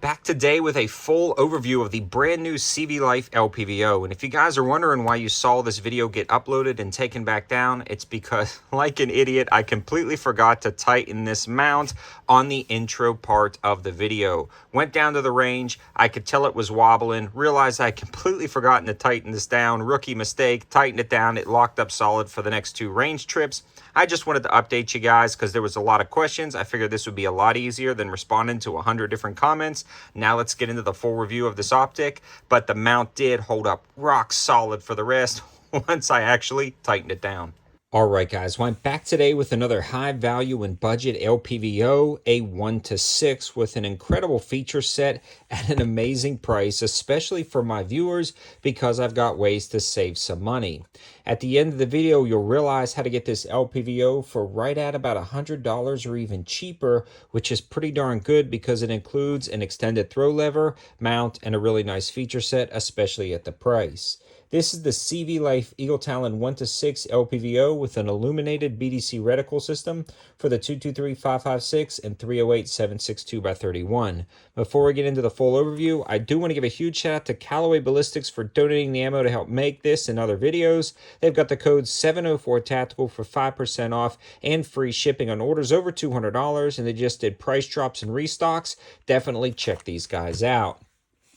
Back today with a full overview of the brand new CVLIFE LPVO. And if you guys are wondering why you saw this video get uploaded and taken back down, it's because, like an idiot, I completely forgot to tighten this mount on the intro part of the video. Went down to the range, I could tell it was wobbling, realized I completely forgotten to tighten this down. Rookie mistake, tightened it down, it locked up solid for the next 2 range trips. I just wanted to update you guys because there was a lot of questions. I figured this would be a lot easier than responding to 100 different comments. Now let's get into the full review of this optic, but the mount did hold up rock solid for the rest once I actually tightened it down. Alright guys, well, I'm back today with another high value and budget LPVO, a 1-6 with an incredible feature set at an amazing price, especially for my viewers because I've got ways to save some money. At the end of the video, you'll realize how to get this LPVO for right at about $100 or even cheaper, which is pretty darn good because it includes an extended throw lever, mount, and a really nice feature set, especially at the price. This is the CVLIFE EagleTalon 1-6 LPVO with an illuminated BDC reticle system for the 223-556 and 308-762x31. Before we get into the full overview, I do want to give a huge shout out to Callaway Ballistics for donating the ammo to help make this and other videos. They've got the code 704TACTICAL for 5% off and free shipping on orders over $200, and they just did price drops and restocks. Definitely check these guys out.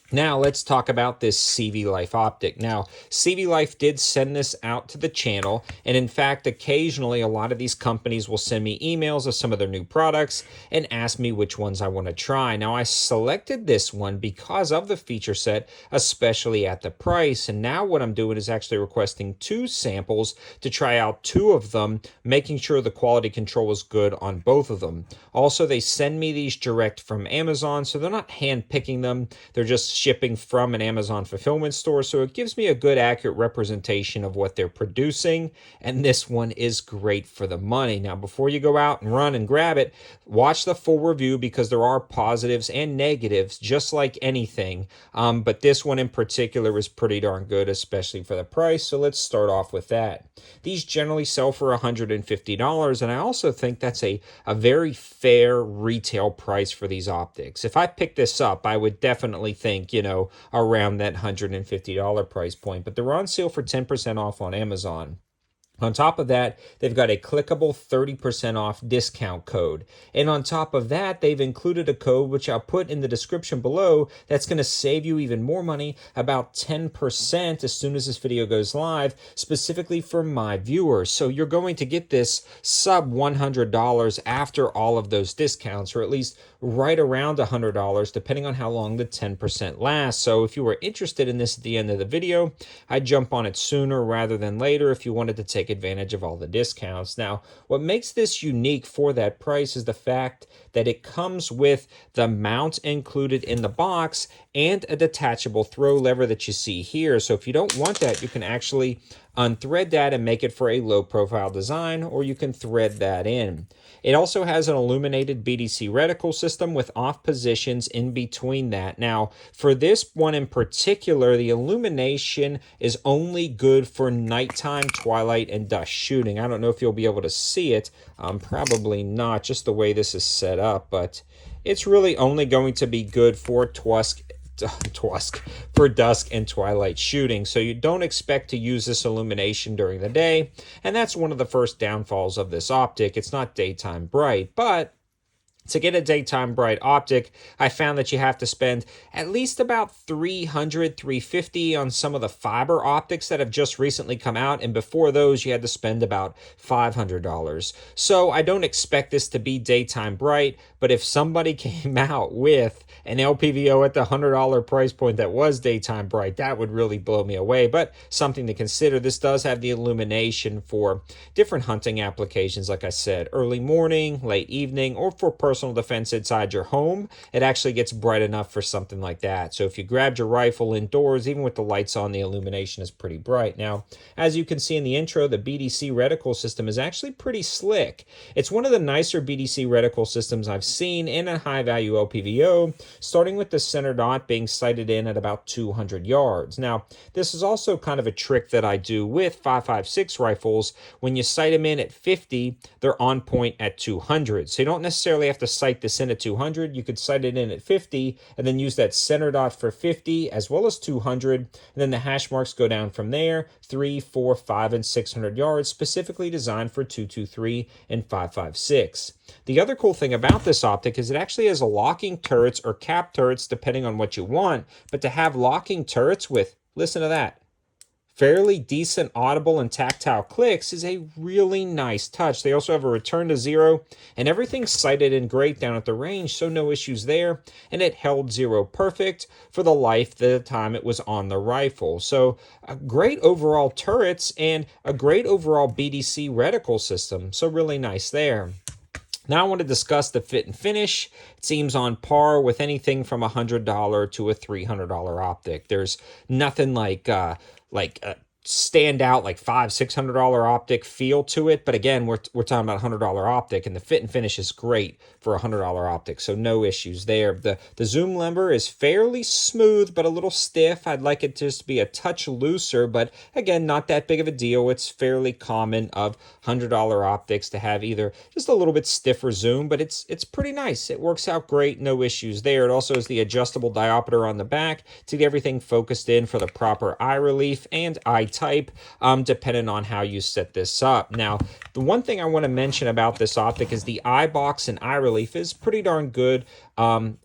Now, let's talk about this CVLIFE optic. Now, CVLIFE did send this out to the channel, and in fact, occasionally a lot of these companies will send me emails of some of their new products and ask me which ones I want to try. Now, I selected this one because of the feature set, especially at the price, and now what I'm doing is actually requesting 2 samples to try out 2 of them, making sure the quality control is good on both of them. Also, they send me these direct from Amazon, so they're not hand-picking them. They're just shipping from an Amazon fulfillment store, so it gives me a good accurate representation of what they're producing, and this one is great for the money. Now, before you go out and run and grab it, watch the full review because there are positives and negatives, just like anything, but this one in particular is pretty darn good, especially for the price, so let's start off with that. These generally sell for $150, and I also think that's a very fair retail price for these optics. If I pick this up, I would definitely think, you know, around that $150 price point, but they're on sale for 10% off on Amazon. On top of that, they've got a clickable 30% off discount code. And on top of that, they've included a code, which I'll put in the description below, that's going to save you even more money, about 10% as soon as this video goes live, specifically for my viewers. So you're going to get this sub $100 after all of those discounts, or at least right around $100, depending on how long the 10% lasts. So if you were interested in this at the end of the video, I'd jump on it sooner rather than later if you wanted to take advantage of all the discounts. Now, what makes this unique for that price is the fact that it comes with the mount included in the box and a detachable throw lever that you see here. So if you don't want that, you can actually unthread that and make it for a low profile design, or you can thread that in. It also has an illuminated BDC reticle system with off positions in between that. Now, for this one in particular, the illumination is only good for nighttime, twilight, and dusk shooting. I don't know if you'll be able to see it. Probably not, just the way this is set up, but it's really only going to be good for dusk and twilight shooting, so you don't expect to use this illumination during the day, and that's one of the first downfalls of this optic. It's not daytime bright, but to get a daytime bright optic, I found that you have to spend at least about $300-$350 on some of the fiber optics that have just recently come out, and before those you had to spend about $500. So I don't expect this to be daytime bright, but if somebody came out with an LPVO at the $100 price point that was daytime bright, that would really blow me away. But something to consider, this does have the illumination for different hunting applications, like I said, early morning, late evening, or for personal defense inside your home. It actually gets bright enough for something like that. So if you grabbed your rifle indoors, even with the lights on, the illumination is pretty bright. Now, as you can see in the intro, the BDC reticle system is actually pretty slick. It's one of the nicer BDC reticle systems I've seen in a high-value LPVO, starting with the center dot being sighted in at about 200 yards. Now, this is also kind of a trick that I do with 5.56 rifles. When you sight them in at 50, they're on point at 200. So you don't necessarily have to to sight this in at 200. You could sight it in at 50 and then use that center dot for 50 as well as 200. And then the hash marks go down from there, 3, 4, 5, and 600 yards, specifically designed for 223 and 556. The other cool thing about this optic is it actually has a locking turrets or cap turrets depending on what you want, but to have locking turrets with, listen to that, fairly decent audible and tactile clicks is a really nice touch. They also have a return to zero, and everything's sighted in great down at the range, so no issues there. And it held zero perfect for the life the time it was on the rifle. So a great overall turrets and a great overall BDC reticle system. So really nice there. Now I want to discuss the fit and finish. It seems on par with anything from a $100 to a $300 optic. There's nothing like a stand out like $500-$600 optic feel to it, but again we're talking about $100 optic, and the fit and finish is great for a $100 optic, so no issues there. The zoom lever is fairly smooth but a little stiff. I'd like it just to be a touch looser, but again, not that big of a deal. It's fairly common of $100 optics to have either just a little bit stiffer zoom, but it's pretty nice. It works out great, no issues there. It also has the adjustable diopter on the back to get everything focused in for the proper eye relief and eye type, depending on how you set this up. Now, the one thing I want to mention about this optic is the eye box and eye relief is pretty darn good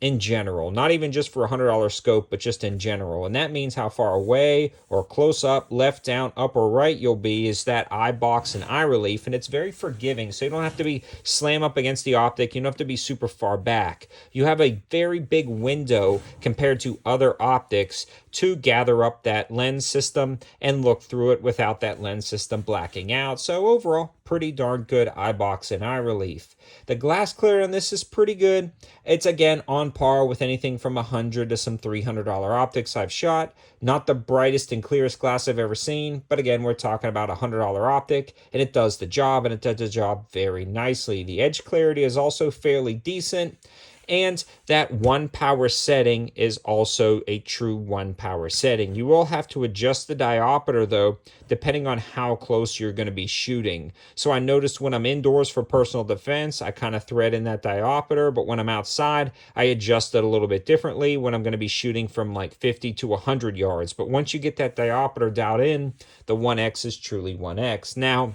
in general. Not even just for a $100 scope, but just in general. And that means how far away or close up, left, down, up, or right you'll be is that eye box and eye relief. And it's very forgiving, so you don't have to be slam up against the optic. You don't have to be super far back. You have a very big window compared to other optics to gather up that lens system and look through it without that lens system blacking out. So overall, pretty darn good eye box and eye relief. The glass clear on this is pretty good. It's again on par with anything from $100 to some $300 optics I've shot. Not the brightest and clearest glass I've ever seen, but again, we're talking about a $100 optic, and it does the job, and it does the job very nicely. The edge clarity is also fairly decent. And that 1 power setting is also a true 1 power setting. You will have to adjust the diopter though, depending on how close you're going to be shooting. So I noticed when I'm indoors for personal defense, I kind of thread in that diopter, but when I'm outside, I adjust it a little bit differently when I'm going to be shooting from like 50 to 100 yards. But once you get that diopter dialed in, the 1x is truly 1x. Now,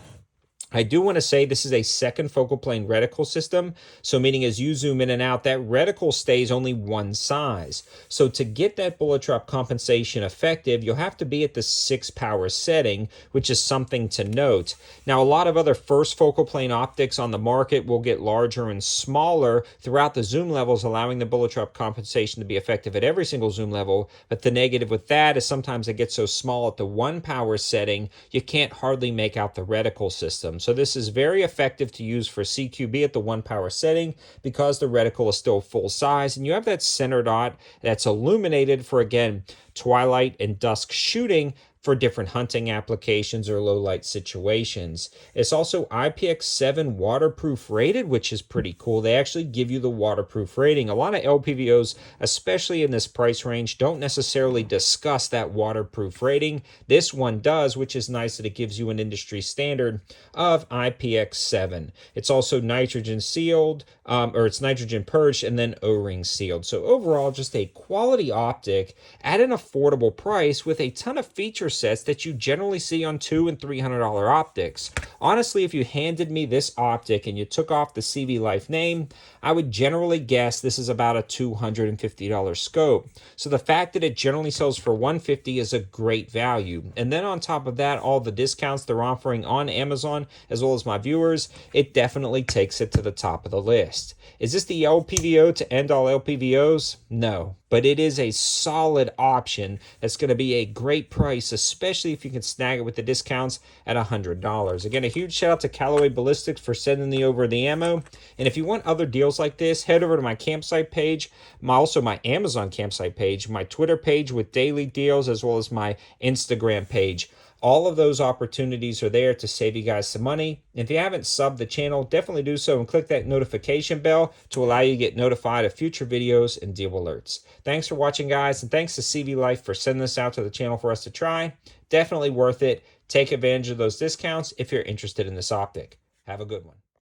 I do want to say this is a second focal plane reticle system, so meaning as you zoom in and out, that reticle stays only one size. So to get that bullet drop compensation effective, you'll have to be at the 6 power setting, which is something to note. Now, a lot of other first focal plane optics on the market will get larger and smaller throughout the zoom levels, allowing the bullet drop compensation to be effective at every single zoom level. But the negative with that is sometimes it gets so small at the 1 power setting, you can't hardly make out the reticle system. So this is very effective to use for CQB at the 1 power setting because the reticle is still full size, and you have that center dot that's illuminated for, again, twilight and dusk shooting for different hunting applications or low light situations. It's also IPX7 waterproof rated, which is pretty cool. They actually give you the waterproof rating. A lot of LPVOs, especially in this price range, don't necessarily discuss that waterproof rating. This one does, which is nice that it gives you an industry standard of IPX7. It's also nitrogen sealed, or it's nitrogen purged and then O-ring sealed. So overall, just a quality optic at an affordable price with a ton of feature sets that you generally see on $200 and $300 optics. Honestly, if you handed me this optic and you took off the CVLIFE name, I would generally guess this is about a $250 scope. So the fact that it generally sells for $150 is a great value. And then on top of that, all the discounts they're offering on Amazon, as well as my viewers, it definitely takes it to the top of the list. Is this the LPVO to end all LPVOs? No, but it is a solid option that's going to be a great price, especially if you can snag it with the discounts at $100. Again, a huge shout out to Callaway Ballistics for sending me over the ammo. And if you want other deals like this, head over to my campsite page, also my Amazon campsite page, my Twitter page with daily deals, as well as my Instagram page. All of those opportunities are there to save you guys some money. If you haven't subbed the channel, definitely do so and click that notification bell to allow you to get notified of future videos and deal alerts. Thanks for watching, guys, and thanks to CVLIFE for sending this out to the channel for us to try. Definitely worth it. Take advantage of those discounts if you're interested in this optic. Have a good one.